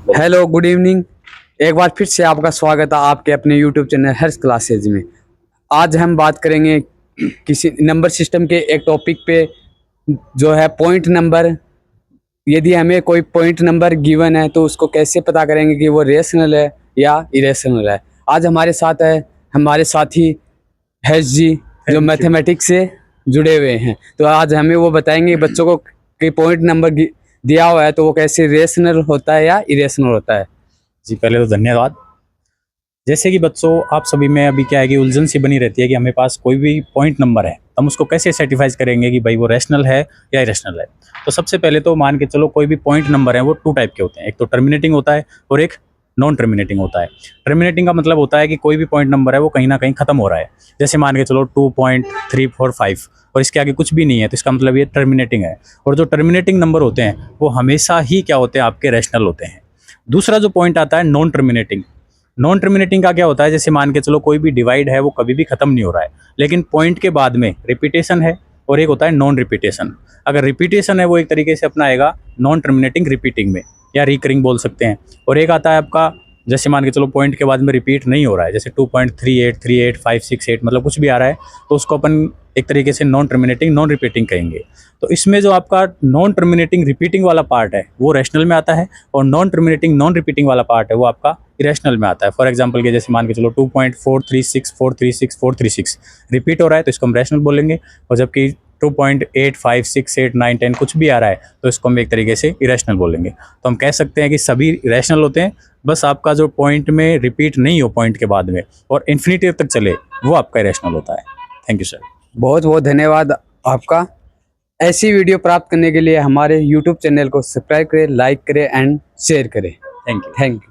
Hello, good evening. एक बार फिर से आपका स्वागत है आपके अपने यूट्यूब चैनल हर्ष क्लासेज में। आज हम बात करेंगे किसी नंबर सिस्टम के एक टॉपिक पे, जो है पॉइंट नंबर। यदि हमें कोई पॉइंट नंबर गिवन है तो उसको कैसे पता करेंगे कि वो रेशनल है या इरेशनल है। आज हमारे साथ है हमारे साथी हर्ष जी, जो थैंक यू। मैथमेटिक्स से जुड़े हुए हैं। तो आज हमें वो बताएंगे बच्चों को कि पॉइंट नंबर दिया हुआ है तो वो कैसे रेशनल होता है या इरेशनल होता है। जी, पहले तो धन्यवाद। जैसे कि बच्चों, आप सभी में अभी क्या है कि उलझन सी बनी रहती है कि हमें पास कोई भी पॉइंट नंबर है, तो हम उसको कैसे सर्टिफाइज करेंगे कि भाई वो रैशनल है या इरेशनल है। तो सबसे पहले तो मान के चलो, कोई भी पॉइंट नंबर है वो टू टाइप के होते हैं। एक तो टर्मिनेटिंग होता है और एक नॉन टर्मिनेटिंग होता है। टर्मिनेटिंग का मतलब होता है कि कोई भी पॉइंट नंबर है वो कहीं ना कहीं खत्म हो रहा है। जैसे मान के चलो 2.345 और इसके आगे कुछ भी नहीं है, तो इसका मतलब ये टर्मिनेटिंग है। और जो टर्मिनेटिंग नंबर होते हैं वो हमेशा ही क्या होते हैं, आपके रैशनल होते हैं। दूसरा जो पॉइंट आता है नॉन टर्मिनेटिंग। नॉन टर्मिनेटिंग का क्या होता है, जैसे मान के चलो कोई भी डिवाइड है वो कभी भी खत्म नहीं हो रहा है, लेकिन पॉइंट के बाद में रिपीटेशन है। और एक होता है नॉन रिपीटेशन। अगर रिपीटेशन है वो एक तरीके से अपना आएगा नॉन टर्मिनेटिंग रिपीटिंग में, या रिकरिंग बोल सकते हैं। और एक आता है आपका, जैसे मान के चलो पॉइंट के बाद में रिपीट नहीं हो रहा है, जैसे 2.3838 मतलब कुछ भी आ रहा है, तो उसको अपन एक तरीके से नॉन टर्मिनेटिंग नॉन रिपीटिंग कहेंगे। तो इसमें जो आपका नॉन टर्मिनेटिंग रिपीटिंग वाला पार्ट है वो रैशनल में आता है, और नॉन टर्मिनेटिंग नॉन रिपीटिंग वाला पार्ट है वो आपका इरेशनल में आता है। फॉर एग्जांपल के जैसे मान के चलो 2.436436 रिपीट हो रहा है, तो इसको हम रैशनल बोलेंगे। और जबकि 2.8568 9 10 कुछ भी आ रहा है, तो इसको हम एक तरीके से इरेशनल बोलेंगे। तो हम कह सकते हैं कि सभी रैशनल होते हैं, बस आपका जो पॉइंट में रिपीट नहीं हो पॉइंट के बाद में और इन्फिनिटी तक चले, वो आपका इरेशनल होता है। Thank you sir. बहुत बहुत धन्यवाद आपका। ऐसी वीडियो प्राप्त करने के लिए हमारे यूट्यूब चैनल को सब्सक्राइब करें, लाइक करें एंड शेयर करें। Thank you. Thank you.